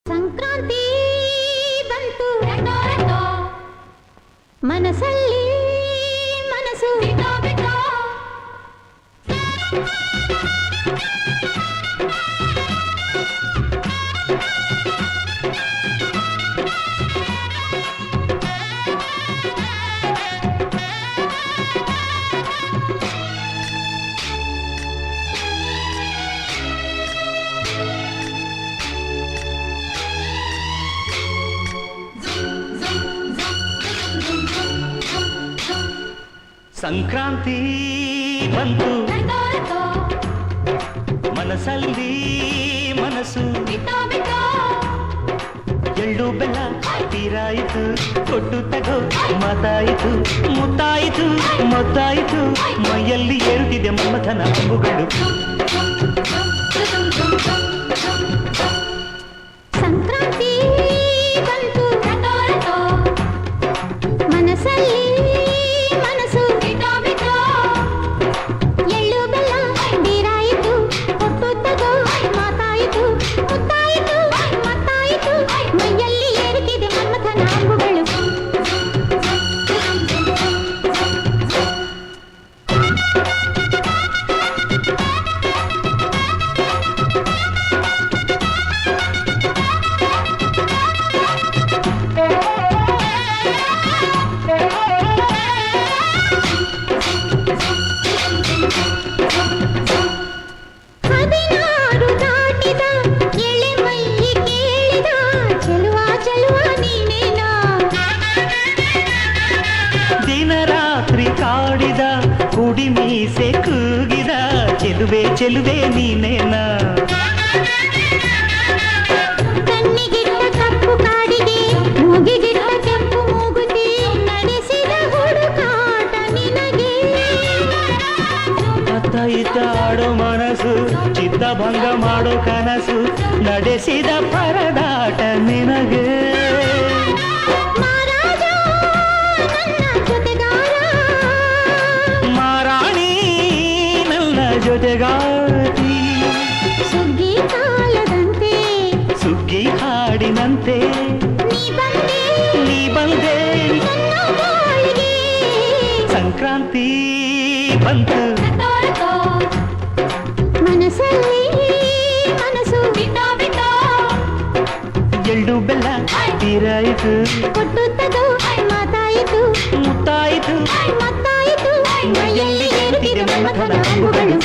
ಸಂಕ್ರಾಂತಿ ಬಂತು ಮನಸ್ಸಲ್ಲಿ ಮನಸ್ಸು ಸಂಕ್ರಾಂತಿ ಬಂತು ಮನಸ್ಸಲ್ಲಿ ಮನಸ್ಸು ಎಳ್ಳು ಬೆಲ್ಲ ತೀರಾಯಿತು ಕೊಟ್ಟು ತಗೋ ಮಾತಾಯಿತು ಮುತ್ತಾಯಿತು ಮೊತ್ತಾಯಿತು ಮೈಯಲ್ಲಿ ಏರುತ್ತಿದೆ ಮಮಥನ ಅಂಬುಗಳು ಸಂಕ್ರಾಂತಿ ಬಂತು ಮನಸ್ಸಲ್ಲಿ ಮನಸ್ಸು ಎಳ್ಳು ಬೆಲ್ಲ ನೀರಾಯಿತು ಕೊಟ್ಟು ತಗೋ ಮಾತಾಯಿತು ಮುತ್ತಾಯಿತು ಮತ್ತಾಯಿತು ಮೈಯಲ್ಲಿ ಏರುತ್ತಿದೆ ಮನ್ಮಥನ ಅಂಬುಗಳು ಕುಡಿ ಮೀಸೆ ಕೂಗಿದ ಚೆಲುವೆ ಚೆಲುವೆ ನೀನೇನಾ ಕಣ್ಣಿಗಿಟ್ಟ ಕಪ್ಪು ಕಾಡಿಗೆ ಮೂಗಿಗಿಟ್ಟ ಕೆಂಪು ಮೂಗುತಿ ನಡೆಸಿದ ಹುಡುಕಾಟ ನಿನಗೆ ಅತ್ತ ಇತ್ತ ಆಡೋ ಮನಸ್ಸು ಚಿತ್ತಭಂಗ ಮಾಡೋ ಕನಸು ನಡೆಸಿದ ಪರದಾಟ ನಿನಗೆ ಜೊತೆಗಾತಿ ಸುಗ್ಗಿ ಕಾಲದಂತೆ ಸುಗ್ಗಿ ಹಾಡಿನಂತೆ ನೀ ಬಂದೆ ಸಂಕ್ರಾಂತಿ ಬಂತು ಮನಸ್ಸಲ್ಲಿ ಮನಸ್ಸು ಎಳ್ಳು ಬೆಲ್ಲ ತೀರಾಯಿತು ಕೊಟ್ಟು ತಗೋ ಮಾತಾಯಿತು ಮುತ್ತಾಯಿತು ಮತ್ತಾಯಿತು ಮೈಯಲ್ಲಿ ಏರುತ್ತಿದೆ ಮನ್ಮಥನ ಅಂಬುಗಳು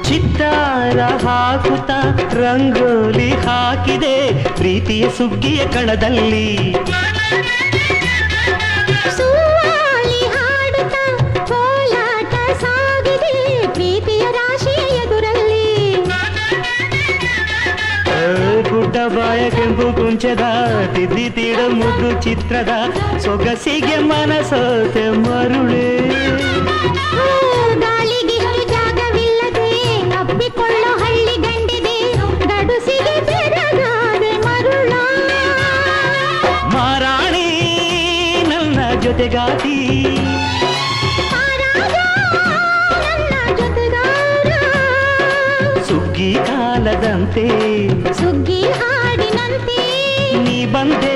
ಚಿತ್ತಾರ ಹಾಕುತ್ತ ರಂಗೋಲಿ ಹಾಕಿದೆ ಪ್ರೀತಿಯ ಸುಗ್ಗಿಯ ಕಣದಲ್ಲಿ ಸುವಾಲಿ ಹಾಡುತ್ತ ಕೋಲಾಟ ಸಾಗಿದೆ ಪ್ರೀತಿಯ ರಾಶಿಯ ಎದುರಲ್ಲಿ ಗುಡ್ಡ ಬಾಯ ಕೆಂಪು ಕುಂಚದ ತಿದ್ದಿ ತೀಡ ಮುದ್ದು ಚಿತ್ರದ ಸೊಗಸಿಗೆ ಮನಸೋತೆ ಮರುಳೆ ಕೊಳ್ಳೋ ಹಳ್ಳಿ ಗಂಡಿದೆ ಗಡುಸಿಗೆ ಬೆರಗಾದೆ ಮರುಳ ಮಾರಾಣಿ ನನ್ನ ಜೊತೆಗಾತಿ ನನ್ನ ಜೊತೆಗಾರ ಸುಗ್ಗಿ ಕಾಲದಂತೆ ಸುಗ್ಗಿ ಹಾಡಿನಂತೆ ನೀ ಬಂದೆ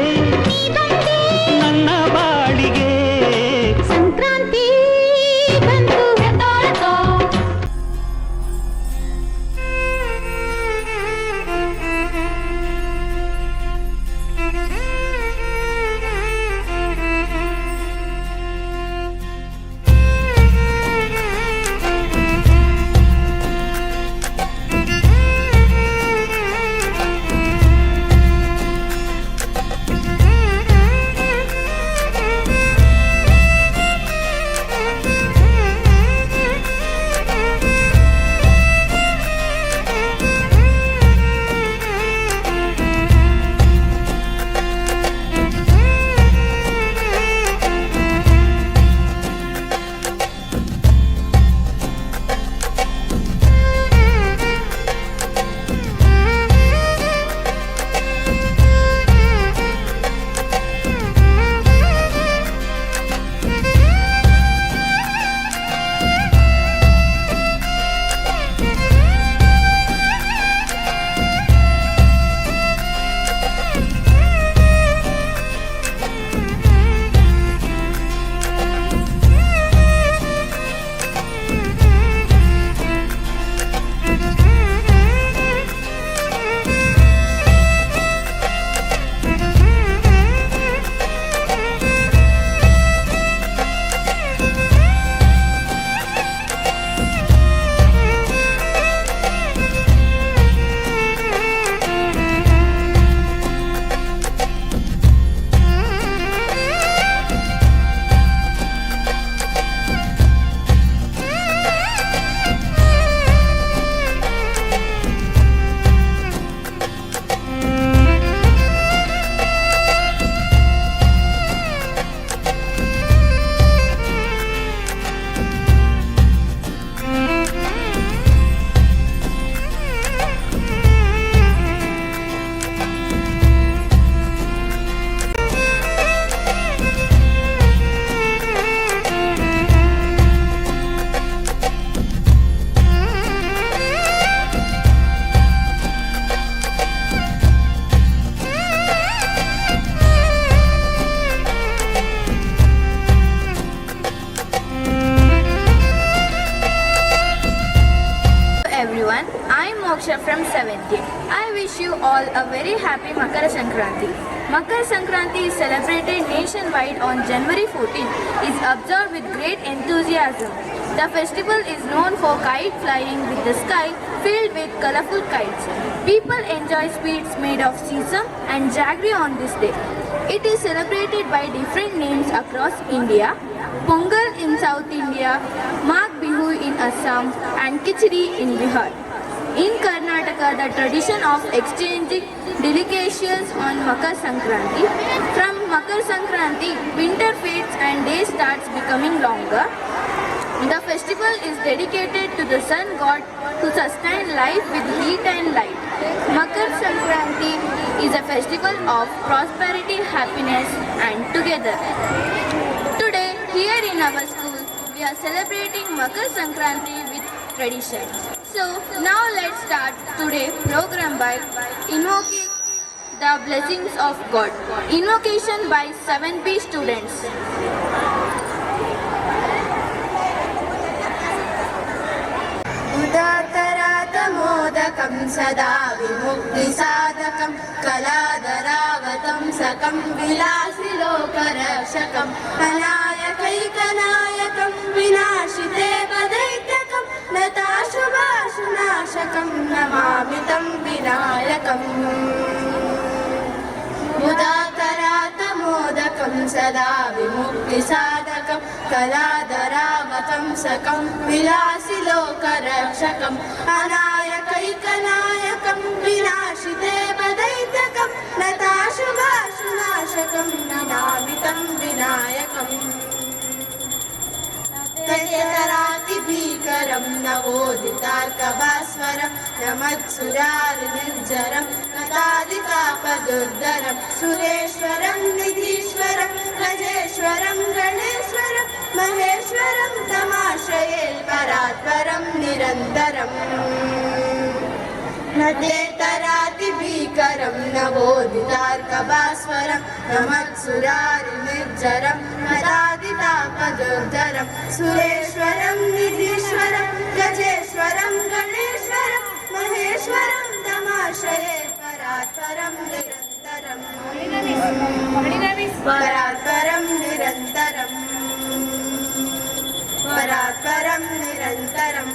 ನನ್ನ ಬಾಳಿಗೆ ಸಂಕ್ರಾಂತಿ ಬಂತು you all a very happy Makara Sankranti. Makara Sankranti is celebrated nationwide on January 14, is observed with great enthusiasm. The festival is known for kite flying with the sky filled with colorful kites. People enjoy sweets made of sesame and jaggery on this day. It is celebrated by different names across India. Pongal in South India, Magh Bihu in Assam and Khichdi in Bihar. In Karnataka, the tradition of exchanging delicacies on Makar Sankranti. From Makar Sankranti, winter fades and day starts becoming longer. The festival is dedicated to the sun god to sustain life with heat and light. Makar Sankranti is a festival of prosperity, happiness and together. Today, here in our school, we are celebrating Makar Sankranti with tradition. So, now let's start today's program by invoking the blessings of God. Invocation by 7B students. उदातरातमोदकं सदा विमुक्तिसाधकं कलाधरावतं सकं विलासिलोकरक्षकं अनायकैकनायकं विनाशिते वदैत्यकं नताशुभाशुनाशकं नमामि तं विनायकम् उदातरातमोदकं सदा विमुक्तिसाधकं कलाधरावतं सकं विलासिलोकरक्षकम् अनायकैकनायकं विनाशिते वदैत्यकं नताशुभाशुनाशकं नमामि तं विनायकम् तदेतरातिभीकरं नवोदितार्कभास्वरं नमत्सुरारिनिर्जरं नतादितापदुर्धरं सुरेश्वरं निधीश्वरं गजेश्वरं गणेश्वरं महेश्वरं तमाश्रये परात्परं निरन्तरम् नदेतरातिभीकरं नवोदितार्कभास्वरं नमत्सुरारिनिर्जरं नतादितापदुर्धरं सुरेश्वरं निधीश्वरं गजेश्वरं गणेश्वरं महेश्वरं तमाश्रये परात्परं निरन्तरम् परात्परं निरन्तरम् परात्परं निरन्तरम्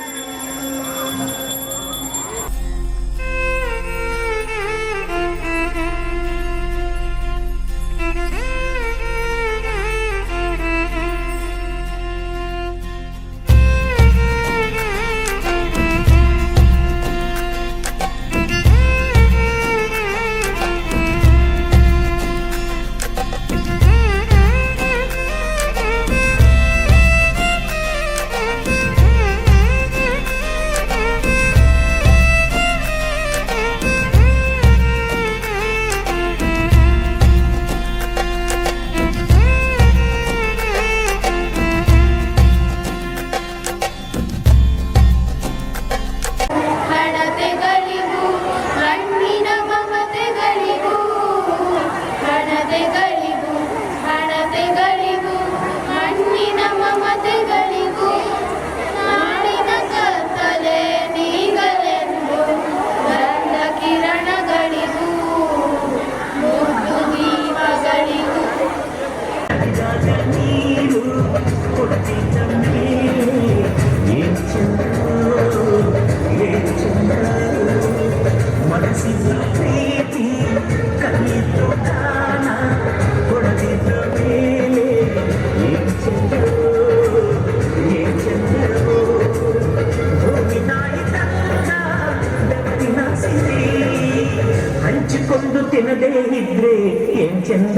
ಹಂಚಿಕೊಂಡು ತಿನ್ನದೇ ಇದ್ರೆ ಏನ್ ಚಂದ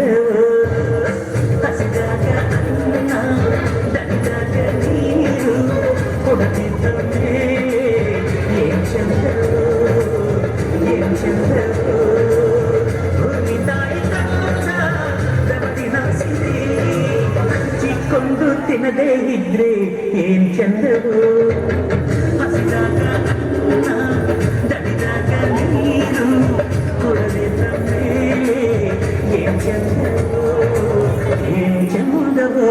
ಹಸಿದಾಗ ಅನ್ನ ದಣಿದಾಗ ನೀರು ಕೊಡದಿದ್ದ ಮೇಲೆ ಏನ್ ಚಂದ ಏನ್ ಚಂದ ಭೂಮಿತಾಯಿ ಕಣ್ಣ ಗಮದಿನ ಸಿರಿ ಹಂಚಿಕೊಂಡು ತಿನ್ನದೇ ಇದ್ರೆ ಏನ್ ಚಂದವೋ ಹಸಿದಾಗ ಅನ್ನ ದಣಿದಾಗ ನೀರು ಕೊಡದಿದ್ದ ಮೇಲೆ ಏನ್ ಚಂದವೋ ಏನ್ ಚಂದವೋ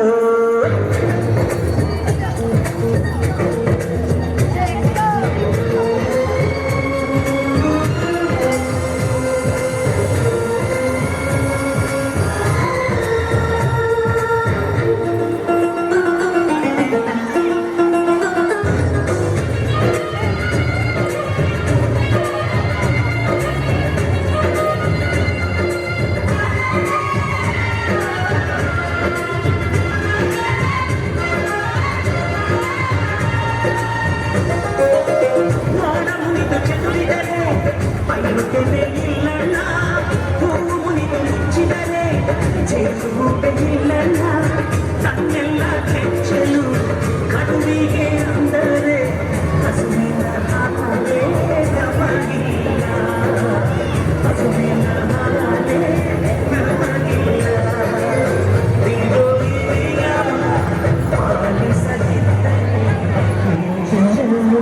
ನಿಲ್ಲಲ್ಲ ಹೂವು ಮುನಿದು ಮುಚ್ಚಿದರೆ ಜೇನುಗೂಬೆ ನಿಲ್ಲಲ್ಲ ತನ್ನೆಲ್ಲ ಕೆಚ್ಚಲು ಕಡುವಿಗೆ ಅಂದರೆ ಹಸುವಿನ ಹಾಲೆ ನಮಗಿಲ್ಲ ಹಸುವಿನ ಹಾಲೆ ನಮಗಿಲ್ಲ ಪ್ರಿಯೋಗಿಯ ಪಾಲಿಸದಿದ್ದರೆ ಚಂದಳು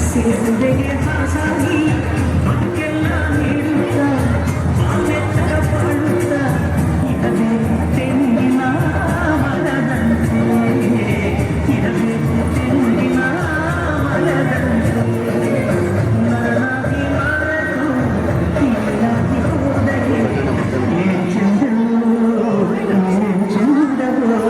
ಸೇರುವೆಗೆ ಹಾಸಾಗಿ ಮಕ್ಕೆಲ್ಲ ನೀಡುತ್ತ ಮಾಲೆತ್ತರ ಬಾಳುತ್ತ ಇರಬೇಕು ತೆಂಗಿನ ಮರದಂತೆ ಇರಬೇಕು ತೆಂಗಿನ ಮರದಂತೆ ನಾನಾಗಿ ಮರೆತು ಹೀಗಾಗಿ ಹೋದರೆ ಏನ್ ಚಂದವೋ ಏನ್ ಚಂದವೋ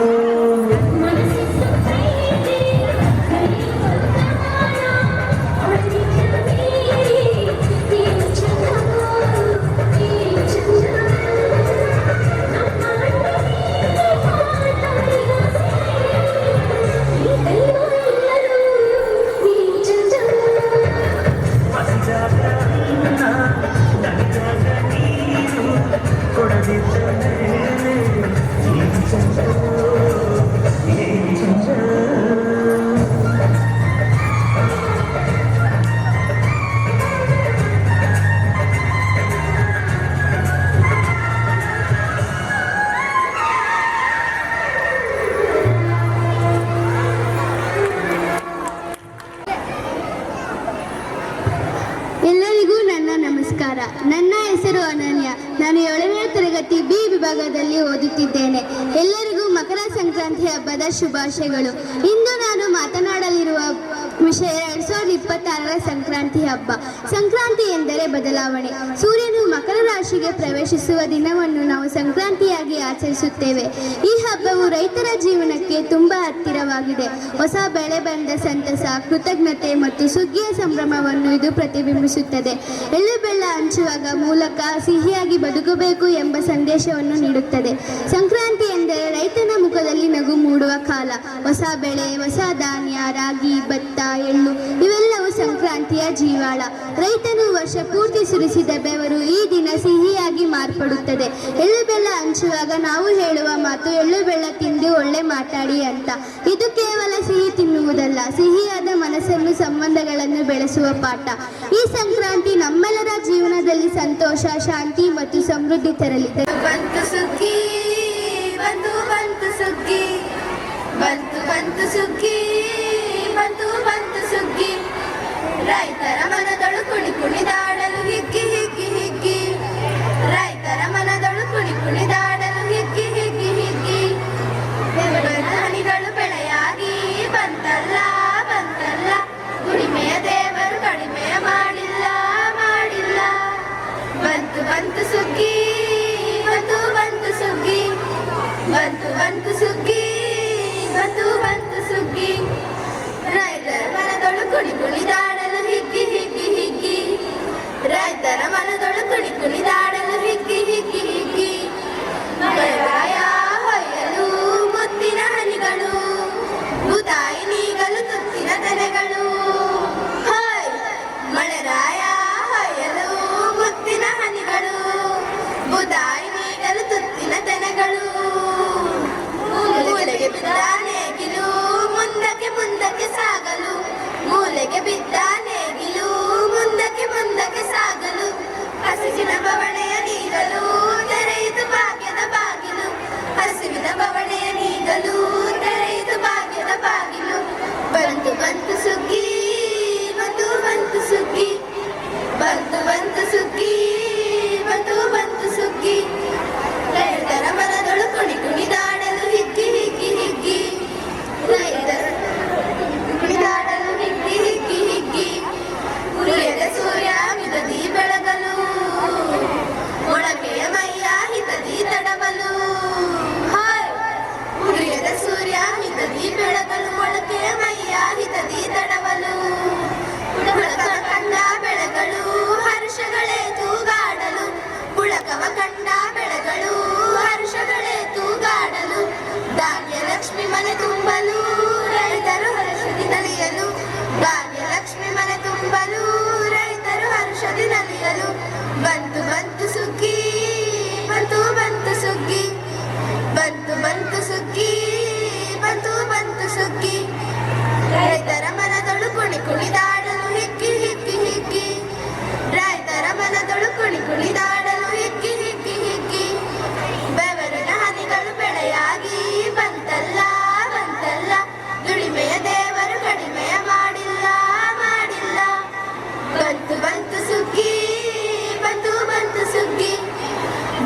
ಎಲ್ಲರಿಗೂ ನನ್ನ ನಮಸ್ಕಾರ. ನನ್ನ ಹೆಸರು ಅನನ್ಯ. ನಾನು 7ನೇ ತರಗತಿ ಬಿ ವಿಭಾಗದಲ್ಲಿ ಓದುತ್ತಿದ್ದೇನೆ. ಎಲ್ಲರಿಗೂ ಮಕರ ಸಂಕ್ರಾಂತಿ ಹಬ್ಬದ ಶುಭಾಶಯಗಳು. ಇಂದು ನಾನು ಮಾತನಾಡಲಿರುವ ವಿಷಯ 2026ರ ಸಂಕ್ರಾಂತಿ ಹಬ್ಬ. ಸಂಕ್ರಾಂತಿ ಎಂದರೆ ಬದಲಾವಣೆ. ಸೂರ್ಯನು ಮಕರ ರಾಶಿಗೆ ಪ್ರವೇಶಿಸುವ ದಿನವನ್ನು ನಾವು ಸಂಕ್ರಾಂತಿಯಾಗಿ ಆಚರಿಸುತ್ತೇವೆ. ಈ ಹಬ್ಬವು ರೈತರ ಜೀವನಕ್ಕೆ ತುಂಬ ಹತ್ತಿರವಾಗಿದೆ. ಹೊಸ ಬೆಳೆ ಬಂದ ಸಂತಸ, ಕೃತಜ್ಞತೆ ಮತ್ತು ಸುಗ್ಗಿಯ ಸಂಭ್ರಮವನ್ನು ಇದು ಪ್ರತಿಬಿಂಬಿಸುತ್ತದೆ. ಎಳ್ಳು ಬೆಲ್ಲ ಹಂಚುವಾಗ ಮೂಲಕ ಸಿಹಿಯಾಗಿ ಬದುಕಬೇಕು ಎಂಬ ಸಂದೇಶವನ್ನು ನೀಡುತ್ತದೆ. ಸಂಕ್ರಾಂತಿ ಎಂದರೆ ರೈತನ ಮುಖದಲ್ಲಿ ನಗು ಮೂಡುವ ಕಾಲ. ಹೊಸ ಬೆಳೆ, ಹೊಸ ಧಾನ್ಯ, ರಾಗಿ, ಭತ್ತ, ಎಳ್ಳು ಇವೆಲ್ಲವೂ ಸಂಕ್ರಾಂತಿಯ ಜೀವಾಳ. ರೈತನು ವರ್ಷ ಪೂರ್ತಿ ಸುರಿಸಿದ ಬೆವರು ಈ ದಿನ ಸಿಹಿಯಾಗಿ ಮಾರ್ಪಡುತ್ತದೆ. ಎಳ್ಳು ಬೆಲ್ಲ ಹಂಚುವಾಗ ನಾವು ಹೇಳುವ ಮಾತು ಎಳ್ಳು ಬೆಲ್ಲ ತಿಂದು ಒಳ್ಳೆ ಮಾತಾಡಿ ಅಂತ. ಇದು ಕೇವಲ ಸಿಹಿ ತಿನ್ನುವುದಲ್ಲ, ಸಿಹಿಯಾದ ಮನಸ್ಸನ್ನು, ಸಂಬಂಧಗಳನ್ನು ಬೆಳೆಸುವ ಪಾಠ. ಈ ಸಂಕ್ರಾಂತಿ ನಮ್ಮೆಲ್ಲರ ಜೀವನದಲ್ಲಿ ಸಂತೋಷ, ಶಾಂತಿ ಮತ್ತು ಸಮೃದ್ಧಿ ತರಲಿದೆ. ಬಂತು ಸುಗ್ಗಿ, ಬಂತು ಬಂತು ಸುಗ್ಗಿ, ಬಂತು ಬಂತು ಸುಗ್ಗಿ, ಬಂತು ಬಂತು ಸುಗ್ಗಿ. ರೈತರ ಮನದೊಳು ಕುಣಿ ಕುಣಿದಾಡಲು ಹಿಗ್ಗಿ ಹಿಗ್ಗಿ ಹಿಗ್ಗಿ, ರೈತರ ಮನದೊಳು ಕುಣಿ ಕುಣಿದಾಡಲು ಹಿಗ್ಗಿ ಹಿಗ್ಗಿ ಹಿಗ್ಗಿ. ಹನಿಗಳು ಬೆಳೆಯಾಗಿ ಬಂತಲ್ಲ ಬಂತಲ್ಲ, ಉಳಿಮೆಯ ದೇವರು ಕಡಿಮೆಯ ಮಾಡಿಲ್ಲ ಮಾಡಿಲ್ಲ. ಬಂತು ಬಂತು ಸುಗ್ಗಿ, ಬಂತು ಬಂತು ಸುಗ್ಗಿ, ಬಂತು ಬಂತು ಸುಗ್ಗಿ, ಬಂತು ಬಂತು ಸುಗ್ಗಿ. ರೈತರ ಮನದೊಳು ಕುಣಿ ಕುಣಿದಾಡಲು ಹಿಗ್ಗಿ ಹಿಗ್ಗಿ ಹಿಗ್ಗಿ, ರೈತರ ಮನದೊಳು ಕುಣಿ ಕುಣಿದಾಡಲು ಹಿಗ್ಗಿ ಹಿಗ್ಗಿ ಹಿಗ್ಗಿ. ಮಳೆರಾಯ ಹೊಯ್ಯಲು ಮುತ್ತಿನ ಹನಿಗಳು, ಭೂತಾಯಿ ನೀಗಲು ತುತ್ತಿನ ತೆನೆಗಳು. ಹಾಯ್ ಮಳೆರಾಯ ಹೊಯ್ಯಲು ಮುತ್ತಿನ ಹನಿಗಳು, ಭೂತಾಯಿ ನೀಗಲು ತುತ್ತಿನ ತೆನೆಗಳು. ಲೋಕವ ಕಂಡ ಬೆಳೆಗಳು ಹರ್ಷಗಳೇ ತೂಗಾಡಲು ಧಾನ್ಯಲಕ್ಷ್ಮಿ ಮನೆ ತುಂಬಲು ರೈತರು ಹರ್ಷದಿ ನಲಿಯಲು ಧಾನ್ಯಲಕ್ಷ್ಮಿ ಮನೆ ತುಂಬಲು ರೈತರು ಹರ್ಷದಿ ನಲಿಯಲು ಬಂತು ಬಂತು ಸುಗ್ಗಿ ಬಂತು ಬಂತು ಸುಗ್ಗಿ ಬಂತು ಬಂತು ಸುಗ್ಗಿ ಬಂತು ಬಂತು ಸುಗ್ಗಿ ರೈತರ ಮನದೊಳು ಕುಣಿ ಕುಣಿದಾಡಲು ಹಿಕ್ಕಿ ಹಿಕ್ಕಿ ಹಿಕ್ಕಿ ರೈತರ ಮನದೊಳು ಕುಣಿ ಕುಣಿದಾಡಲು ಹಿಕ್ಕಿ ಹಿಕ್ಕಿ ಹಿಕ್ಕಿ ಬೆವರಿನ ಹನಿಗಳು ಬೆಳೆಯಾಗಿ ಬಂತಲ್ಲ ಬಂತಲ್ಲ ದುಡಿಮೆಯ ದೇವರು ಕಡಿಮೆಯ ಮಾಡಿಲ್ಲ ಮಾಡಿಲ್ಲ ಬಂತು ಬಂತು ಸುಗ್ಗಿ ಬಂತು ಬಂತು ಸುಗ್ಗಿ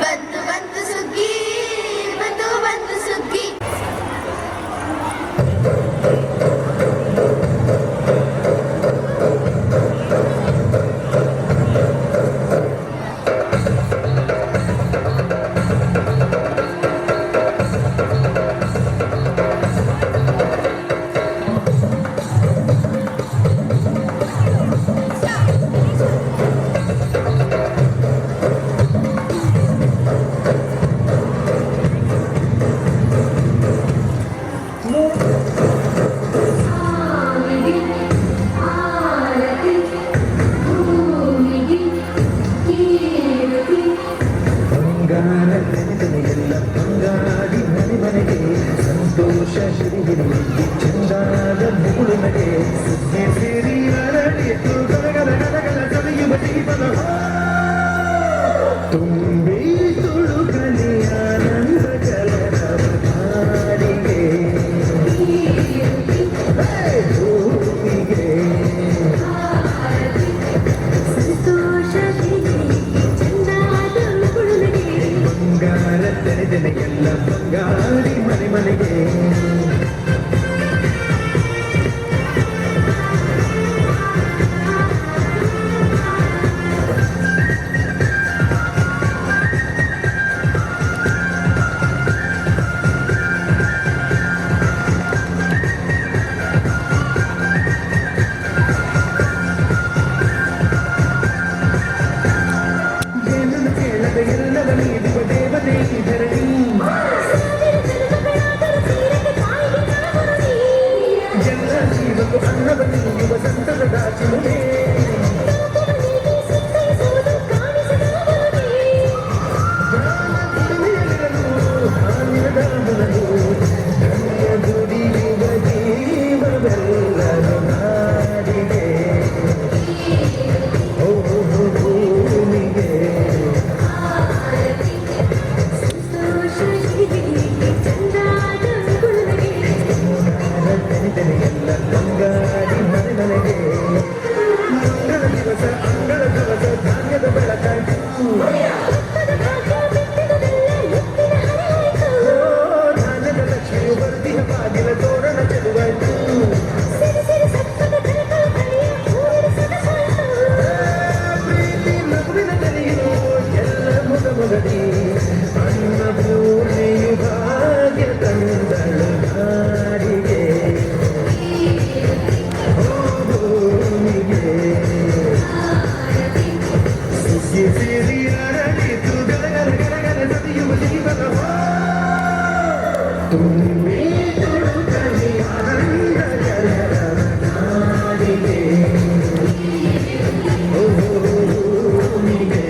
ಬಂತು ಬಂತು ಸುಗ್ಗಿ ಬಂತು ಬಂತು ಸುಗ್ಗಿ ಬಂಗಾರದೆಲ್ಲ ಬಂಗಾಡಿ ಮನೆ ಮನೆಗೆ ಸಂತೋಷ ಶ್ರೀಗಿರಿ ಚಂದಾದ ಮುಗುಳುನಗೆ ಸುದ್ದಿ ಸಿರಿ ಅರಳಿತು ಗಲಗಲ ಗಲಗಲ ಸರಿಯುವ ದೀಪದ ತುಂಬಿ ತುಳುಕಲಿ ಆನಂದ ಕಲರವ ನಾಡಿಗೆ ಭೂಮಿಗೆ ಬಂಗಾರ ತೆರೆದೆನೆ ಎಲ್ಲ ಬಂಗಾರಿ ಮನೆ ಮನೆಗೆ ಏನನ್ನು ಕೇಳದ ಎಲ್ಲವ ನೀಡುವ ದೇವತೆ ಈ ಧರಣಿ ಎಲ್ಲ ಜೀವಕ್ಕೂ ಅನ್ನವ ನೀಡುವ ಸಂತದ ದಾಚಿಮುನೆ ದುಡಿಯುವ ಜೀವವೆಲ್ಲರೂ ನಾಡಿಗೆ ಓ ಭೂಮಿಗೆ ಎಲ್ಲ ಬಂಗಾರಿ ಮನೆ ಮನೆಗೆ ಮಂಗಳ ದಿವಸ ಅಂಗಳ ದಿವಸ ಧಾನ್ಯದ ಬೆಳಕಾಗಿ ಧಾನ್ಯದ ಲಕ್ಷ್ಮಿಯು ಬರ್ದಿನ ಬಾಗಿಲ ತೋರಣ ಚೆಲುವಾಯ್ತು ಪ್ರೀತಿ ಮಗುವಿನ ತಲೆಯು ಎಲ್ಲ ಮುಗ ಮುಗದಿ ಅನ್ನ ಪೂರ್ಣೆಯು ಭಾಗ್ಯ ತಂದಳು ನಾಡಿಗೆ ಭೂಮಿಗೆ ಸುಗ್ಗಿ ಸಿರಿ ಅರಳಿತು ಗಲಗಲ ಗಲಗಲ ಸದಿಯುವ ಜೀವನ ತುಂಬಿ ತುಳುಕಲಿ ಆನಂದ ಕಲರವ ನಾಡಿಗೆ ಭೂಮಿಗೆ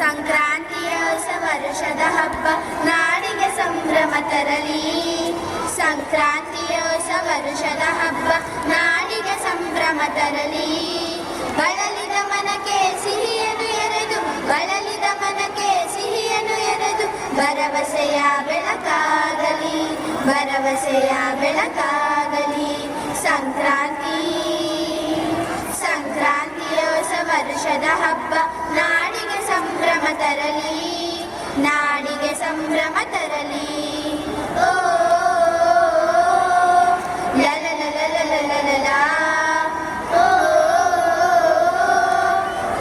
ಸಂಕ್ರಾಂತಿಯ ಹೊಸ ವರುಷದ ಹಬ್ಬ ನಾಡಿಗೆ ಸಂಭ್ರಮ ತರಲಿ ಸಂಕ್ರಾಂತಿಯ ಹೊಸ ವರುಷದ ಹಬ್ಬ ನಾಡಿಗೆ ಸಂಭ್ರಮ ತರಲಿ ಬಳಲಿದ ಮನಕ್ಕೆ ಸಿಹಿಯನ್ನು ಎರೆದು ಬಳಲಿದ ಮನಕ್ಕೆ ಸಿಹಿಯನ್ನು ಎರೆದು ಭರವಸೆಯ ಬೆಳಕಾಗಲಿ ಭರವಸೆಯ ಬೆಳಕಾಗಲಿ ಸಂಕ್ರಾಂತಿ ಸಂಕ್ರಾಂತಿಯ ಹೊಸ ವರುಷದ ಹಬ್ಬ ನಾಡಿಗೆ ಸಂಭ್ರಮ ತರಲಿ, ನಾಡಿಗೆ ಸಂಭ್ರಮ ತರಲಿ. ಓ ಲಲಲಲಲಲಲಲ, ಓ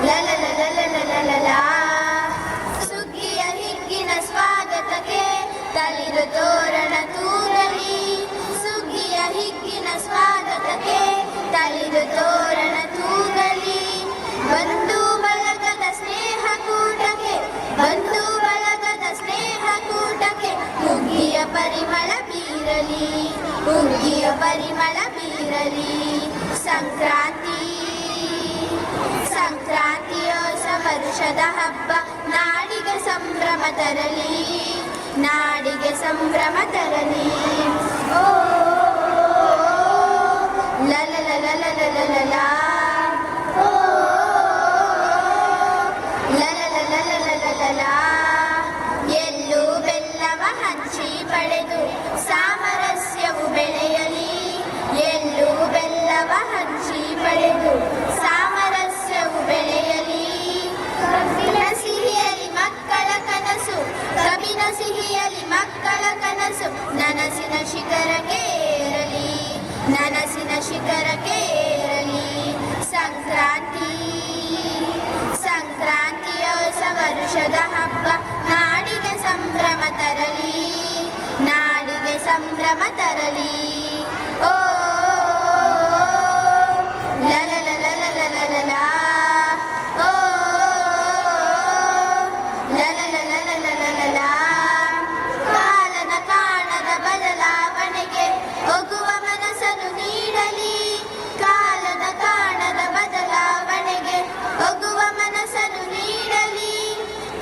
ಲಲಲಲಲಲಲ. ಸುಗ್ಗಿಯ ಹಿಗ್ಗಿನ ಸ್ವಾಗತಕ್ಕೆ ತಳಿರು ತೋರಣ ತೂಗಲಿ, ಸುಗ್ಗಿಯ ಹಿಗ್ಗಿನ ಸ್ವಾಗತಕ್ಕೆ ತಳಿರು ತೋರಣ ತೂಗಲಿ. ಬಂಧು ಬಳಗದ ಸ್ನೇಹ ಕೂಟಕ್ಕೆ, ಬಂಧು ಬಳಗದ ಸ್ನೇಹ ಕೂಟಕ್ಕೆ ಹುಗ್ಗಿಯ ಪರಿಮಳ ಬೀರಲಿ, ಹುಗ್ಗಿಯ ಪರಿಮಳ ಬೀರಲಿ. ಸಂಕ್ರಾಂತಿ ಸಂಕ್ರಾಂತಿಯೋಸ ವರುಷದ ಹಬ್ಬ ನಾಡಿಗೆ ಸಂಭ್ರಮ ತರಲಿ, ನಾಡಿಗೆ ಸಂಭ್ರಮ ತರಲಿ. ಓ ಲಲಲಲಲಲಲ, ಓ ಲಲಲಲಲಲಲ. ಎಳ್ಳು ಬೆಲ್ಲವ ಹಂಚಿ ಪಡೆದು ಸಾಮರಸ್ಯವು ಬೆಳೆಯಲಿ, ಎಳ್ಳು ಬೆಲ್ಲವ ಹಂಚಿ ಪಡೆದು ಸಾಮರಸ್ಯವು ಬೆಳೆಯಲಿ. ಕಬ್ಬಿನ ಸಿಹಿಯಲಿ ಮಕ್ಕಳ ಕನಸು, ಕಬ್ಬಿನ ಸಿಹಿಯಲಿ ಮಕ್ಕಳ ಕನಸು ನನಸಿನ ಶಿಖರಕ್ಕೆ ಏರಲಿ, ನನಸಿನ ಶಿಖರಕ್ಕೆ ಏರಲಿ. ಸಂಕ್ರಾಂತಿ ಸಂಕ್ರಾಂತಿಯೋಸ ವರುಷದ ಹಬ್ಬ ನಾಡಿಗೆ ಸಂಭ್ರಮ ತರಲಿ, ನಾಡಿಗೆ ಸಂಭ್ರಮ ತರಲಿ. ಓ ಲಲಲಲಲಲಲ, ಓ ಲಲಲಲಲಲಲ. ಕಾಲನ ಕಾಣದ ಬದಲಾವಣೆಗೆ ಒಗ್ಗುವ ಮನಸ್ಸನ್ನು ನೀಡಲಿ, ಕಾಲದ ಕಾಣದ ಬದಲಾವಣೆಗೆ ಒಗ್ಗುವ ಮನಸ್ಸನ್ನು ನೀಡಲಿ.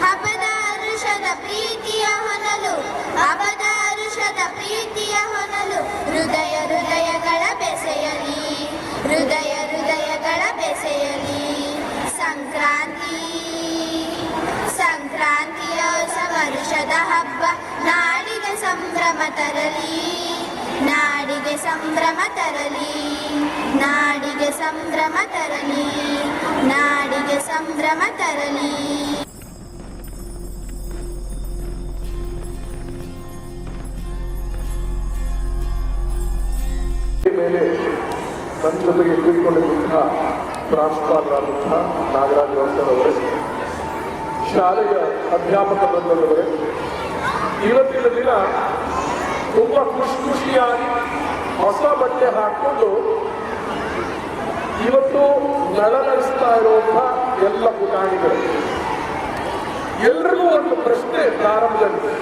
ಹಬ್ಬದ ಹರುಷದ ಪ್ರೀತಿಯ ಹೊನಲು, ಹಬ್ಬದ ಹರುಷದ ಪ್ರೀತಿಯ ಹೊನಲು ಹೃದಯ ಹೃದಯಗಳ ಬೆಸೆಯಲಿ, ಹೃದಯ ಹೃದಯಗಳ ಬೆಸೆಯಲಿ. ಸಂಕ್ರಾಂತಿ ಸಂಕ್ರಾಂತಿಯೋಸ ವರುಷದ ಹಬ್ಬ ನಾಡಿಗೆ ಸಂಭ್ರಮ ತರಲಿ, ನಾಡಿಗೆ ಸಂಭ್ರಮ ತರಲಿ, ನಾಡಿಗೆ ಸಂಭ್ರಮ ತರಲಿ, ನಾಡಿಗೆ ಸಂಭ್ರಮ ತರಲಿ. ಮೇಲೆ ನನ್ನ ಜೊತೆಗೆ ಕೂಡಿಕೊಂಡಿರುವಂತಹ ಪ್ರಾಂಶುಪಾಲರಾದಂತಹ ನಾಗರಾಜ್ ಅವರೇ, ಶಾಲೆಯ ಅಧ್ಯಾಪಕ ಬಂಧುಗಳವರೇ, ಇವತ್ತಿನ ದಿನ ತುಂಬ ಖುಷಿಯಾಗಿ ಹೊಸ ಬಟ್ಟೆ ಹಾಕಿಕೊಂಡು ಇವತ್ತು ನಳನಳಿಸ್ತಾ ಇರುವಂತಹ ಎಲ್ಲ ಪುಟಾಣಿಗಳು ಎಲ್ರಿಗೂ ಒಂದು ಪ್ರಶ್ನೆ ಪ್ರಾರಂಭದಲ್ಲಿ,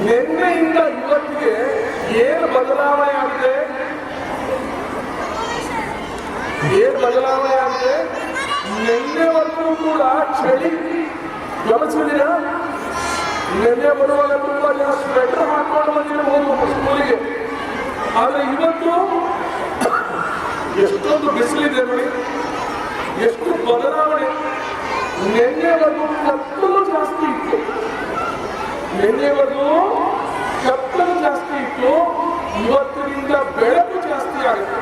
ನಿನ್ನೆಯಿಂದ ಇವತ್ತಿಗೆ ಏನು ಬದಲಾವಣೆ ಆಗಿದೆ? ಏನು ಬದಲಾವಣೆ ಆಗಿದೆ? ನಿನ್ನೆವರೆಗೂ ಕೂಡ ಚಳಿ ಗಮನಿಸಿದಿರ? ನಿನ್ನೆ ಬರುವಾಗ ತುಂಬಾ ಜನ ಸ್ವೆಟರ್ ಹಾಕೊಂಡು ಬಂದಿರಬಹುದು ಸ್ಕೂಲಿಗೆ, ಆದ್ರೆ ಇವತ್ತು ಎಷ್ಟೊಂದು ಬಿಸಿಲಿದೆ ನೋಡಿ, ಎಷ್ಟು ಬದಲಾವಣೆ. ನಿನ್ನೆವರೆಗೂ ಕತ್ತಲು ಜಾಸ್ತಿ ಇತ್ತು, ನಿನ್ನೆವರೆಗೂ ಕತ್ತಲು ಜಾಸ್ತಿ ಇತ್ತು, ಇವತ್ತಿನಿಂದ ಬೆಳಕು ಜಾಸ್ತಿ ಆಗುತ್ತೆ.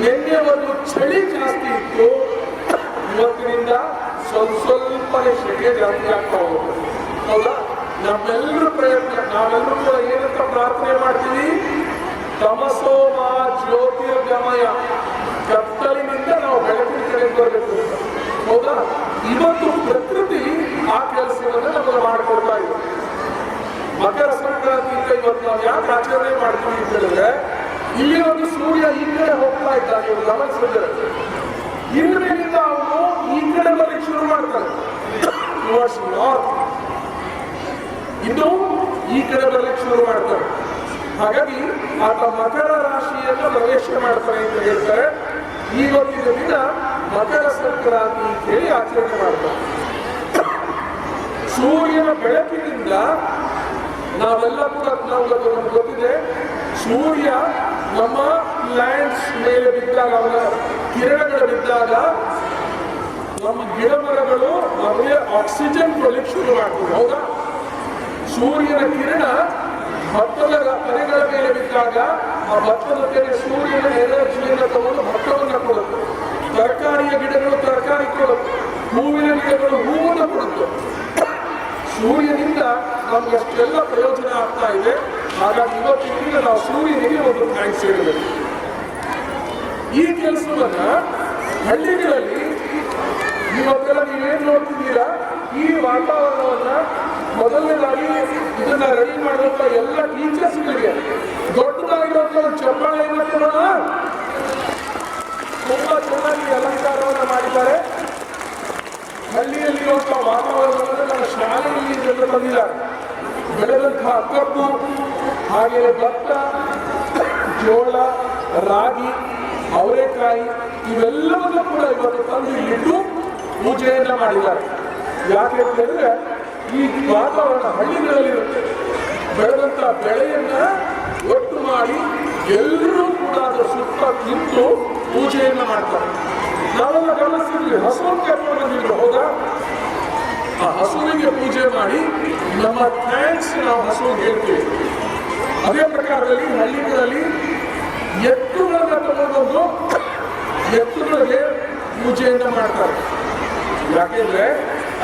ನಿನ್ನೆವರೆಗೂ ಚಳಿ ಜಾಸ್ತಿ ಇತ್ತು, ಇವತ್ತಿನಿಂದ ಸ್ವಲ್ಪನೇ ಸೆಕೆ ಜಾಸ್ತಿ ಆಗ್ತಾ ಹೋಗುತ್ತೆ. ಹೌದಾ? ನಮ್ಮೆಲ್ಲರ ಪ್ರಯತ್ನ, ನಾವೆಲ್ಲರೂ ಕೂಡ ಏನಂತ ಪ್ರಾರ್ಥನೆ ಮಾಡ್ತೀವಿ? ತಮಸೋ ಮಾ ಜ್ಯೋತಿರ್ಗಮಯ, ಕತ್ತಲಿನಿಂದ ನಾವು ಬೆಳಕಿನ ಕಡೆ ಬರಬೇಕು ಅಂತ. ಹೌದಾ? ಇವತ್ತು ಪ್ರಕೃತಿ ಆ ಕೆಲಸವನ್ನು ನಮಗೆ ಮಾಡಿಕೊಡ್ತಾ ಇದೆ. ಮಕರ ಸಂಕ್ರಾಂತಿ ಅಂತ ಇವತ್ತು ನಾವು ಯಾಕೆ ಆಚರಣೆ ಮಾಡ್ತೀವಿ ಅಂತ ಹೇಳಿದ್ರೆ, ಇಲ್ಲಿ ಒಂದು ಸೂರ್ಯ ಈ ಕಡೆ ಹೋಗ್ತಾ ಇದ್ದ, ನೀವು ಗಮನಿಸಿದ್ರೆ ಇಂದ್ರನಿಂದ ಅವನು ಈ ಕಡೆ ಬರಲಿಕ್ಕೆ ಶುರು ಮಾಡ್ತಾನೆ, ನಾರ್ತ್, ಇನ್ನು ಈ ಕಡೆ ಬರಲಿಕ್ಕೆ ಶುರು ಮಾಡ್ತಾನೆ. ಹಾಗಾಗಿ ಆತ ಮಕರ ರಾಶಿಯನ್ನು ಪ್ರವೇಶ ಮಾಡ್ತಾನೆ ಅಂತ ಹೇಳ್ತಾರೆ. ಇವತ್ತಿನ ದಿನ ಮಕರ ಸಂಕ್ರಾಂತಿ ಅಂತ ಹೇಳಿ ಆಚರಣೆ ಮಾಡ್ತಾರೆ. ಸೂರ್ಯನ ಬೆಳಕಿನಿಂದ ನಾವೆಲ್ಲ ಕೂಡ ನಮ್ಗೆ ಗೊತ್ತಿದೆ, ಸೂರ್ಯ ನಮ್ಮ ಲ್ಯಾಂಡ್ಸ್ ಮೇಲೆ ಬಿದ್ದಾಗ, ಅವನ ಕಿರಣಗಳು ಬಿದ್ದಾಗ ನಮ್ಮ ಗಿಡ ಮರಗಳು ನಮಗೆ ಆಕ್ಸಿಜನ್ ಕೊಡಲಿಕ್ಕೆ ಶುರು ಮಾಡ್ತದೆ. ಹೌದಾ? ಸೂರ್ಯನ ಕಿರಣ ಭತ್ತದ ತೆನೆಗಳ ಮೇಲೆ ಬಿದ್ದಾಗ ಆ ಭತ್ತದ ತೆನೆ ಸೂರ್ಯನ ಎನರ್ಜಿಯನ್ನು ತಗೊಂಡು ಭತ್ತವನ್ನು ಕೊಡುತ್ತೆ. ತರಕಾರಿಯ ಗಿಡಗಳು ತರಕಾರಿ ಕೊಡುತ್ತೆ, ಹೂವಿನ ಗಿಡಗಳು ಹೂವನ್ನು ಕೊಡುತ್ತೆ. ಸೂರ್ಯನಿಂದ ನಮ್ಗೆ ಎಷ್ಟೆಲ್ಲ ಪ್ರಯೋಜನ ಆಗ್ತಾ ಇದೆ. ಹಾಗಾಗಿ ಇವತ್ತಿನ ನಾವು ಸೂರ್ಯನಿಗೆ ಒಂದು ಥ್ಯಾಂಕ್ಸ್ ಹೇಳಬೇಕು. ಈ ಕೆಲಸವನ್ನ ಹಳ್ಳಿಗಳಲ್ಲಿ ಇವತ್ತೆಲ್ಲ ನೀವೇನು ನೋಡ್ತಿದ್ದೀರಾ, ಈ ವಾತಾವರಣವನ್ನ ಮೊದಲನೇದಾಗಿ ಇದನ್ನ ರೆಡಿ ಮಾಡುವಂತ ಎಲ್ಲ ಟೀಚರ್ಸ್ಗಳಿಗೆ ದೊಡ್ಡದಾಗಿರುವಂತ ಒಂದು ಚಪ್ಪಾಳೆಯನ್ನು ಕೊಡೋಣ. ತುಂಬಾ ಚೆನ್ನಾಗಿ ಅಲಂಕಾರವನ್ನು ಮಾಡಿದ್ದಾರೆ. ಹಳ್ಳಿಯಲ್ಲಿರುವಂತಹ ವಾತಾವರಣವನ್ನು ನಮ್ಮ ಶಾಲೆಯಲ್ಲಿ ಜನರು ಬಂದಿದ್ದಾರೆ. ಬೆಳೆದಂತಹ ಕಬ್ಬು, ಹಾಗೆ ಭತ್ತ, ಜೋಳ, ರಾಗಿ, ಅವರೆಕಾಯಿ ಇವೆಲ್ಲವನ್ನೂ ಕೂಡ ಇವತ್ತು ತಂದು ಇಟ್ಟು ಪೂಜೆಯನ್ನ ಮಾಡಿದ್ದಾರೆ. ಯಾಕೆ ಅಂತ ಹೇಳಿದ್ರೆ ಈ ವಾತಾವರಣ ಹಳ್ಳಿಗಳಲ್ಲಿರುತ್ತೆ. ಬೆಳೆದಂತಹ ಬೆಳೆಯನ್ನ ಒಟ್ಟು ಮಾಡಿ ಎಲ್ಲರೂ ಕೂಡ ಅದರ ಸುತ್ತ ನಿಂತು ಪೂಜೆಯನ್ನ ಮಾಡ್ತಾರೆ. ನಾವೆಲ್ಲ ಗಮನಿಸಿದ್ವಿ, ಹಸುವನ್ನು ಕರ್ಕೊಂಡು ಬಂದಿದ್ರು, ಹೌದಾ? ಆ ಹಸುವಿಗೆ ಪೂಜೆ ಮಾಡಿ ನಮ್ಮ ಥ್ಯಾಂಕ್ಸ್ ನಾವು ಹಸುವಿಗೆ ಹೇಳ್ತೀವಿ. ಅದೇ ಪ್ರಕಾರದಲ್ಲಿ ಹಳ್ಳಿಗಳಲ್ಲಿ ಎತ್ತುಗಳನ್ನ ತಗೊಂಡು ಎತ್ತುಗಳಿಗೆ ಪೂಜೆಯನ್ನ ಮಾಡ್ತಾರೆ. ಯಾಕೆಂದ್ರೆ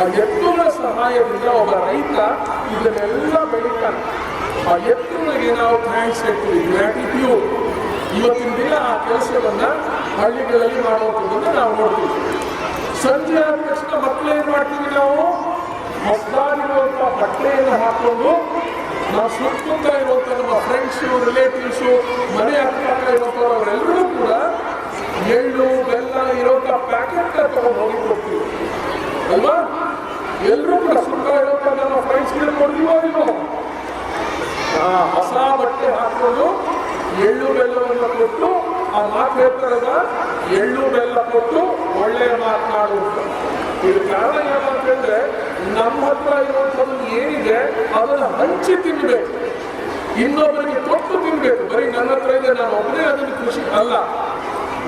ಆ ಎತ್ತುಗಳ ಸಹಾಯದಿಂದ ಒಬ್ಬ ರೈತ ಇದನ್ನೆಲ್ಲ ಬೆಳೀತಾನೆ. ಆ ಎತ್ತುಗಳಿಗೆ ನಾವು ಥ್ಯಾಂಕ್ಸ್ ಹೇಳ್ತೀವಿ, ಗ್ರ್ಯಾಟಿಟ್ಯೂಡ್. ಇವತ್ತಿನ ದಿನ ಆ ಕೆಲಸವನ್ನ ಹಳ್ಳಿಗಳಲ್ಲಿ ಮಾಡುವಂಥದ್ದನ್ನು ನಾವು ನೋಡ್ತೀವಿ. ಸಂಜೆ ಆದ ತಕ್ಷಣ ಮಕ್ಕಳು ಏನ್ ಮಾಡ್ತೀವಿ, ನಾವು ಹೊಸದಾಗಿರುವಂಥ ಬಟ್ಟೆಯನ್ನು ಹಾಕೊಂಡು ನಾವು ಸುತ್ತಮುತ್ತ ಇರುವಂಥ ನಮ್ಮ ಫ್ರೆಂಡ್ಸು, ರಿಲೇಟಿವ್ಸು, ಮನೆ ಅಕ್ಕಪಕ್ಕ ಇರುವಂಥವ್ರು ಅವರೆಲ್ಲರೂ ಕೂಡ ಎಳ್ಳು ಬೆಲ್ಲ ಇರುವಂಥ ಪ್ಯಾಕೆಟ್ ತಗೊಂಡು ಹೋಗಿ ಕೊಡ್ತೀವಿ ಅಲ್ವಾ? ಎಲ್ಲರೂ ಕೂಡ ಸುತ್ತ ಇರುವಂಥ ನಮ್ಮ ಫ್ರೆಂಡ್ಸ್ಗಳು ಕೊಡ್ತೀವೋ ಇಲ್ವೋ? ಹೊಸ ಬಟ್ಟೆ ಹಾಕೊಂಡು ಎಳ್ಳು ಬೆಲ್ಲವನ್ನು ಕೊಟ್ಟು ಆ ಮಾತು ಹೇಳ್ತಾರಲ್ಲ, ಎಳ್ಳು ಬೆಲ್ಲ ಕೊಟ್ಟು ಒಳ್ಳೆಯ ಮಾತನಾಡುವುದು. ಇದು ಕಾರಣ ಏನಂತ ಹೇಳಿದ್ರೆ ನಮ್ಮ ಹತ್ರ ಇರುವಂಥದ್ದು ಏನಿದೆ ಅದನ್ನು ಹಂಚಿ ತಿನ್ಬೇಕು, ಇನ್ನೊಬ್ಬರಿಗೆ ಕೊಟ್ಟು ತಿನ್ಬೇಕು. ಬರೀ ನನ್ನ ಹತ್ರ ಇದೆ ನಾನು ಒಬ್ಬನೇ ಅದನ್ನು ಖುಷಿ ಅಲ್ಲ.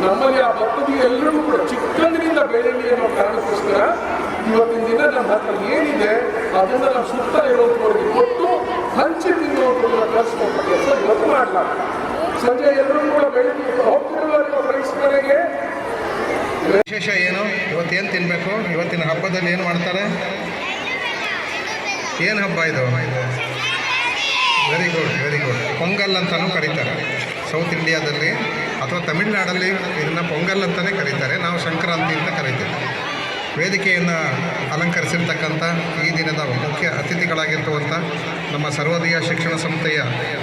ನಮ್ಮಲ್ಲಿ ಆ ಭಕ್ತಿಗೆ ಎಲ್ಲರೂ ಕೂಡ ಚಿಕ್ಕಂದಿನಿಂದ ಬೆಳೆಯಲಿ ಅನ್ನೋ ಕಾರಣಕ್ಕೋಸ್ಕರ ಇವತ್ತಿನ ದಿನ ನಮ್ಮ ಹತ್ರ ಏನಿದೆ ಅದನ್ನ ನಾವು ಸುತ್ತ ಇರುವಂಥವ್ರಿಗೆ ಕೊಟ್ಟು ಹಂಚಿ ತಿನ್ನುವಂಥದ್ದನ್ನ ಕಲಿಸ್ಕೊಂಡ ಕೆಲಸ ಇವತ್ತು ಮಾಡಲಾಗ್ತದೆ. ಸಂಜೆ ಎಲ್ಲರೂ ಕೂಡ ಬೆಳಿಗ್ಗೆ ಹೋಗ್ತಿರಲ್ಲ ನಿಮ್ಮ ಫ್ರೆಂಡ್ಸ್ ಮನೆಗೆ. ವಿಶೇಷ ಏನು, ಇವತ್ತೇನು ತಿನ್ನಬೇಕು, ಇವತ್ತಿನ ಹಬ್ಬದಲ್ಲಿ ಏನು ಮಾಡ್ತಾರೆ, ಏನು ಹಬ್ಬ ಇದು? Very good, very good. Pongal ಅಂತಲೂ ಕರೀತಾರೆ ಸೌತ್ ಇಂಡಿಯಾದಲ್ಲಿ, ಅಥವಾ ತಮಿಳುನಾಡಲ್ಲಿ ಇದನ್ನು ಪೊಂಗಲ್ ಅಂತಲೇ ಕರೀತಾರೆ. ನಾವು ಸಂಕ್ರಾಂತಿ ಅಂತ ಕರೀತೀವಿ. ವೇದಿಕೆಯನ್ನು ಅಲಂಕರಿಸಿರ್ತಕ್ಕಂಥ ಈ ದಿನದ ಮುಖ್ಯ ಅತಿಥಿಗಳಾಗಿರುವಂಥ ನಮ್ಮ ಸರ್ವೋದಯ ಶಿಕ್ಷಣ ಸಂಸ್ಥೆಯ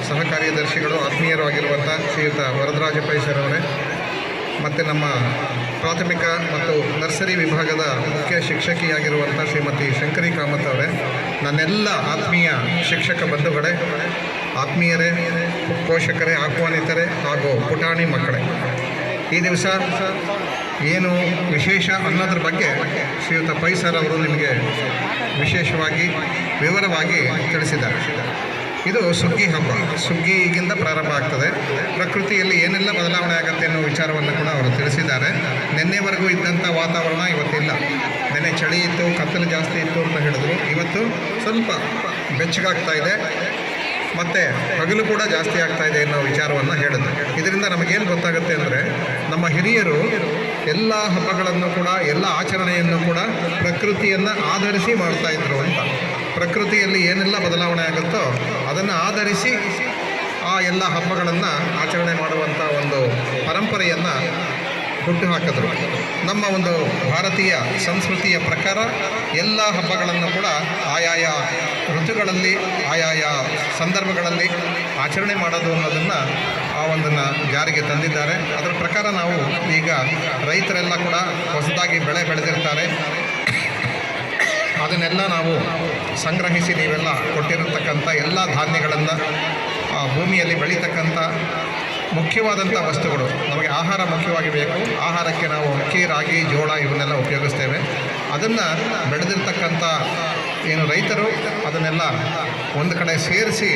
ಸಹಕಾರ್ಯದರ್ಶಿಗಳು, ಆತ್ಮೀಯರು ಆಗಿರುವಂಥ ಶ್ರೀಯುತ ವರದರಾಜ ಪೈ ಸರ್ ಅವರೇ, ಮತ್ತು ನಮ್ಮ ಪ್ರಾಥಮಿಕ ಮತ್ತು ನರ್ಸರಿ ವಿಭಾಗದ ಮುಖ್ಯ ಶಿಕ್ಷಕಿಯಾಗಿರುವಂಥ ಶ್ರೀಮತಿ ಶಂಕರಿ ಕಾಮತ್ ಅವರೇ, ನನ್ನೆಲ್ಲ ಆತ್ಮೀಯ ಶಿಕ್ಷಕ ಬಂಧುಗಳೇ, ಆತ್ಮೀಯರೇ, ಪೋಷಕರೇ, ಆಹ್ವಾನಿತರೇ ಹಾಗೂ ಪುಟಾಣಿ ಮಕ್ಕಳೇ, ಈ ದಿವಸ ಏನು ವಿಶೇಷ ಅನ್ನೋದ್ರ ಬಗ್ಗೆ ಶ್ರೀಯುತ ಪೈ ಸರ್ ಅವರು ನಿಮಗೆ ವಿಶೇಷವಾಗಿ ವಿವರವಾಗಿ ತಿಳಿಸಿದ್ದಾರೆ. ಇದು ಸುಗ್ಗಿ ಹಬ್ಬ. ಸುಗ್ಗಿ ಈಗಿಂದ ಪ್ರಾರಂಭ ಆಗ್ತದೆ. ಪ್ರಕೃತಿಯಲ್ಲಿ ಏನೆಲ್ಲ ಬದಲಾವಣೆ ಆಗುತ್ತೆ ಅನ್ನೋ ವಿಚಾರವನ್ನು ಕೂಡ ಅವರು ತಿಳಿಸಿದ್ದಾರೆ. ನಿನ್ನೆವರೆಗೂ ಇದ್ದಂಥ ವಾತಾವರಣ ಇವತ್ತಿಲ್ಲ. ನೆನ್ನೆ ಚಳಿ ಇತ್ತು, ಕತ್ತಲು ಜಾಸ್ತಿ ಇತ್ತು ಅಂತ ಹೇಳಿದ್ರು. ಇವತ್ತು ಸ್ವಲ್ಪ ಬೆಚ್ಚಗಾಗ್ತಾ ಇದೆ, ಮತ್ತು ಹಗಲು ಕೂಡ ಜಾಸ್ತಿ ಆಗ್ತಾ ಇದೆ ಅನ್ನೋ ವಿಚಾರವನ್ನು ಹೇಳಿದ್ರು. ಇದರಿಂದ ನಮಗೇನು ಗೊತ್ತಾಗುತ್ತೆ ಅಂದರೆ, ನಮ್ಮ ಹಿರಿಯರು ಎಲ್ಲ ಹಬ್ಬಗಳನ್ನು ಕೂಡ, ಎಲ್ಲ ಆಚರಣೆಯನ್ನು ಕೂಡ ಪ್ರಕೃತಿಯನ್ನು ಆಧರಿಸಿ ಮಾಡ್ತಾಯಿದ್ರು ಅಂತ. ಪ್ರಕೃತಿಯಲ್ಲಿ ಏನೆಲ್ಲ ಬದಲಾವಣೆ ಆಗುತ್ತೋ ಅದನ್ನು ಆಧರಿಸಿ ಆ ಎಲ್ಲ ಹಬ್ಬಗಳನ್ನು ಆಚರಣೆ ಮಾಡುವಂಥ ಒಂದು ಪರಂಪರೆಯನ್ನು ಹುಟ್ಟು ಹಾಕಿದ್ರು. ನಮ್ಮ ಒಂದು ಭಾರತೀಯ ಸಂಸ್ಕೃತಿಯ ಪ್ರಕಾರ ಎಲ್ಲ ಹಬ್ಬಗಳನ್ನು ಕೂಡ ಆಯಾಯ ಋತುಗಳಲ್ಲಿ, ಆಯಾಯ ಸಂದರ್ಭಗಳಲ್ಲಿ ಆಚರಣೆ ಮಾಡೋದು ಅನ್ನೋದನ್ನು ಆ ಒಂದನ್ನು ಜಾರಿಗೆ ತಂದಿದ್ದಾರೆ. ಅದರ ಪ್ರಕಾರ ನಾವು ಈಗ ರೈತರೆಲ್ಲ ಕೂಡ ಹೊಸದಾಗಿ ಬೆಳೆ ಬೆಳೆದಿರ್ತಾರೆ, ಅದನ್ನೆಲ್ಲ ನಾವು ಸಂಗ್ರಹಿಸಿ ನೀವೆಲ್ಲ ಕೊಟ್ಟಿರತಕ್ಕಂಥ ಎಲ್ಲ ಧಾನ್ಯಗಳನ್ನು, ಭೂಮಿಯಲ್ಲಿ ಬೆಳೀತಕ್ಕಂಥ ಮುಖ್ಯವಾದಂಥ ವಸ್ತುಗಳು, ನಮಗೆ ಆಹಾರ ಮುಖ್ಯವಾಗಿ ಬೇಕು. ಆಹಾರಕ್ಕೆ ನಾವು ಅಕ್ಕಿ, ರಾಗಿ, ಜೋಳ ಇವನ್ನೆಲ್ಲ ಉಪಯೋಗಿಸ್ತೇವೆ. ಅದನ್ನು ಬೆಳೆದಿರ್ತಕ್ಕಂಥ ಏನು ರೈತರು ಅದನ್ನೆಲ್ಲ ಒಂದು ಕಡೆ ಸೇರಿಸಿ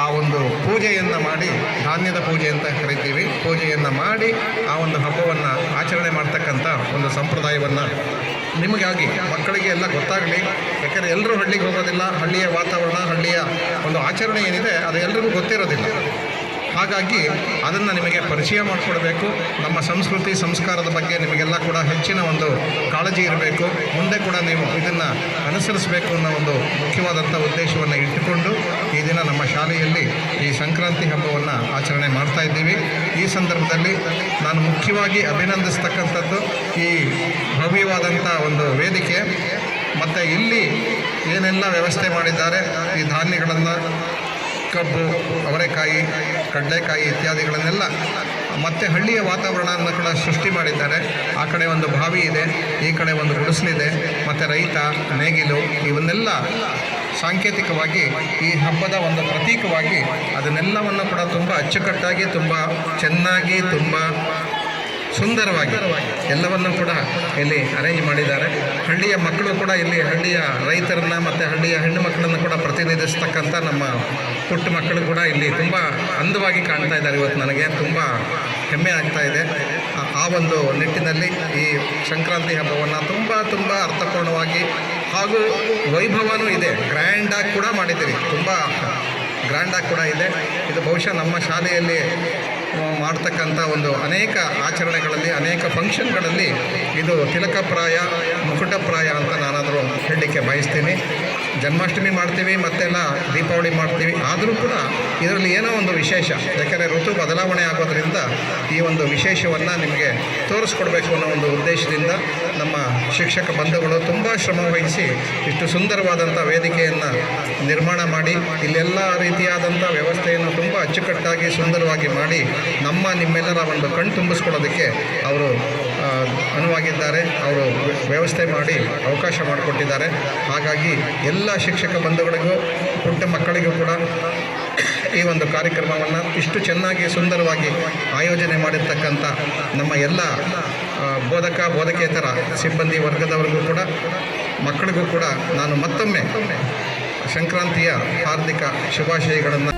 ಆ ಒಂದು ಪೂಜೆಯನ್ನು ಮಾಡಿ, ಧಾನ್ಯದ ಪೂಜೆ ಅಂತ ಕರಿತೀವಿ, ಪೂಜೆಯನ್ನು ಮಾಡಿ ಆ ಒಂದು ಹಬ್ಬವನ್ನು ಆಚರಣೆ ಮಾಡ್ತಕ್ಕಂಥ ಒಂದು ಸಂಪ್ರದಾಯವನ್ನು ನಿಮಗಾಗಿ, ಮಕ್ಕಳಿಗೆ ಎಲ್ಲ ಗೊತ್ತಾಗಲಿ. ಯಾಕೆಂದರೆ ಎಲ್ಲರೂ ಹಳ್ಳಿಗೆ ಹೋಗೋದಿಲ್ಲ. ಹಳ್ಳಿಯ ವಾತಾವರಣ, ಹಳ್ಳಿಯ ಒಂದು ಆಚರಣೆ ಏನಿದೆ ಅದು ಎಲ್ರಿಗೂ ಗೊತ್ತಿರೋದಿಲ್ಲ. ಹಾಗಾಗಿ ಅದನ್ನು ನಿಮಗೆ ಪರಿಚಯ ಮಾಡಿಕೊಡ್ಬೇಕು. ನಮ್ಮ ಸಂಸ್ಕೃತಿ ಸಂಸ್ಕಾರದ ಬಗ್ಗೆ ನಿಮಗೆಲ್ಲ ಕೂಡ ಹೆಚ್ಚಿನ ಒಂದು ಕಾಳಜಿ ಇರಬೇಕು. ಮುಂದೆ ಕೂಡ ನೀವು ಇದನ್ನು ಅನುಸರಿಸಬೇಕು ಅನ್ನೋ ಒಂದು ಮುಖ್ಯವಾದಂಥ ಉದ್ದೇಶವನ್ನು ಇಟ್ಟುಕೊಂಡು ಈ ದಿನ ನಮ್ಮ ಶಾಲೆಯಲ್ಲಿ ಈ ಸಂಕ್ರಾಂತಿ ಹಬ್ಬವನ್ನು ಆಚರಣೆ ಮಾಡ್ತಾ ಇದ್ದೀವಿ. ಈ ಸಂದರ್ಭದಲ್ಲಿ ನಾನು ಮುಖ್ಯವಾಗಿ ಅಭಿನಂದಿಸ್ತಕ್ಕಂಥದ್ದು ಈ ಭವ್ಯವಾದಂಥ ಒಂದು ವೇದಿಕೆ ಮತ್ತು ಇಲ್ಲಿ ಏನೆಲ್ಲ ವ್ಯವಸ್ಥೆ ಮಾಡಿದ್ದಾರೆ, ಈ ಧಾನ್ಯಗಳನ್ನು, ಕಬ್ಬು, ಅವರೆಕಾಯಿ, ಕಡಲೆಕಾಯಿ ಇತ್ಯಾದಿಗಳನ್ನೆಲ್ಲ ಮತ್ತು ಹಳ್ಳಿಯ ವಾತಾವರಣವನ್ನು ಕೂಡ ಸೃಷ್ಟಿ ಮಾಡಿದ್ದಾರೆ. ಆ ಕಡೆ ಒಂದು ಬಾವಿ ಇದೆ, ಈ ಕಡೆ ಒಂದು ಗುಡಿಸಲಿದೆ, ಮತ್ತು ರೈತ, ನೇಗಿಲು ಇವನ್ನೆಲ್ಲ ಸಾಂಕೇತಿಕವಾಗಿ ಈ ಹಬ್ಬದ ಒಂದು ಪ್ರತೀಕವಾಗಿ ಅದನ್ನೆಲ್ಲವನ್ನು ಕೂಡ ತುಂಬ ಅಚ್ಚುಕಟ್ಟಾಗಿ, ತುಂಬ ಚೆನ್ನಾಗಿ, ತುಂಬ ಸುಂದರವಾಗಿ ಎಲ್ಲವನ್ನು ಕೂಡ ಇಲ್ಲಿ ಅರೇಂಜ್ ಮಾಡಿದ್ದಾರೆ. ಹಳ್ಳಿಯ ಮಕ್ಕಳು ಕೂಡ ಇಲ್ಲಿ ಹಳ್ಳಿಯ ರೈತರನ್ನು ಮತ್ತು ಹಳ್ಳಿಯ ಹೆಣ್ಣು ಮಕ್ಕಳನ್ನು ಕೂಡ ಪ್ರತಿನಿಧಿಸ್ತಕ್ಕಂಥ ನಮ್ಮ ಪುಟ್ಟ ಮಕ್ಕಳು ಕೂಡ ಇಲ್ಲಿ ತುಂಬ ಅಂದವಾಗಿ ಕಾಣ್ತಾ ಇದ್ದಾರೆ. ಇವತ್ತು ನನಗೆ ತುಂಬ ಹೆಮ್ಮೆ ಆಗ್ತಾ ಇದೆ. ಆ ಒಂದು ನಿಟ್ಟಿನಲ್ಲಿ ಈ ಸಂಕ್ರಾಂತಿ ಹಬ್ಬವನ್ನು ತುಂಬ ಅರ್ಥಪೂರ್ಣವಾಗಿ ಹಾಗೂ ವೈಭವನೂ ಇದೆ, ಗ್ರ್ಯಾಂಡಾಗಿ ಕೂಡ ಮಾಡಿದ್ದೀರಿ, ತುಂಬ ಗ್ರ್ಯಾಂಡಾಗಿ ಕೂಡ ಇದೆ. ಇದು ಬಹುಶಃ ನಮ್ಮ ಶಾಲೆಯಲ್ಲಿ ಮಾಡ್ತಕ್ಕಂಥ ಒಂದು ಅನೇಕ ಆಚರಣೆಗಳಲ್ಲಿ, ಅನೇಕ ಫಂಕ್ಷನ್ಗಳಲ್ಲಿ ಇದು ತಿಲಕಪ್ರಾಯ, ಮುಕುಟಪ್ರಾಯ ಅಂತ ನಾನಾದರೂ ಹೇಳಲಿಕ್ಕೆ ಬಯಸ್ತೀನಿ. ಜನ್ಮಾಷ್ಟಮಿ ಮಾಡ್ತೀವಿ, ಮತ್ತೆಲ್ಲ ದೀಪಾವಳಿ ಮಾಡ್ತೀವಿ, ಆದರೂ ಕೂಡ ಇದರಲ್ಲಿ ಏನೋ ಒಂದು ವಿಶೇಷ, ಯಾಕೆಂದರೆ ಋತು ಬದಲಾವಣೆ ಆಗೋದ್ರಿಂದ ಈ ಒಂದು ವಿಶೇಷವನ್ನು ನಿಮಗೆ ತೋರಿಸ್ಕೊಡ್ಬೇಕು ಅನ್ನೋ ಒಂದು ಉದ್ದೇಶದಿಂದ ನಮ್ಮ ಶಿಕ್ಷಕ ಬಂಧುಗಳು ತುಂಬ ಶ್ರಮವಹಿಸಿ ಇಷ್ಟು ಸುಂದರವಾದಂಥ ವೇದಿಕೆಯನ್ನು ನಿರ್ಮಾಣ ಮಾಡಿ ಇಲ್ಲೆಲ್ಲ ರೀತಿಯಾದಂಥ ವ್ಯವಸ್ಥೆಯನ್ನು ತುಂಬ ಅಚ್ಚುಕಟ್ಟಾಗಿ ಸುಂದರವಾಗಿ ಮಾಡಿ ನಿಮ್ಮೆಲ್ಲರ ಒಂದು ಕಣ್ಣು ತುಂಬಿಸ್ಕೊಳ್ಳೋದಕ್ಕೆ ಅವರು ಅನುವಾಗಿದ್ದಾರೆ. ಅವರು ವ್ಯವಸ್ಥೆ ಮಾಡಿ ಅವಕಾಶ ಮಾಡಿಕೊಟ್ಟಿದ್ದಾರೆ. ಹಾಗಾಗಿ ಎಲ್ಲ ಶಿಕ್ಷಕ ಬಂಧುಗಳಿಗೂ ಪುಟ್ಟ ಮಕ್ಕಳಿಗೂ ಕೂಡ ಈ ಒಂದು ಕಾರ್ಯಕ್ರಮವನ್ನು ಇಷ್ಟು ಚೆನ್ನಾಗಿ ಸುಂದರವಾಗಿ ಆಯೋಜನೆ ಮಾಡಿರ್ತಕ್ಕಂಥ ನಮ್ಮ ಎಲ್ಲ ಬೋಧಕೇತರ ಸಿಬ್ಬಂದಿ ವರ್ಗದವರಿಗೂ ಕೂಡ, ಮಕ್ಕಳಿಗೂ ಕೂಡ ನಾನು ಮತ್ತೊಮ್ಮೆ ಸಂಕ್ರಾಂತಿಯ ಹಾರ್ದಿಕ ಶುಭಾಶಯಗಳನ್ನು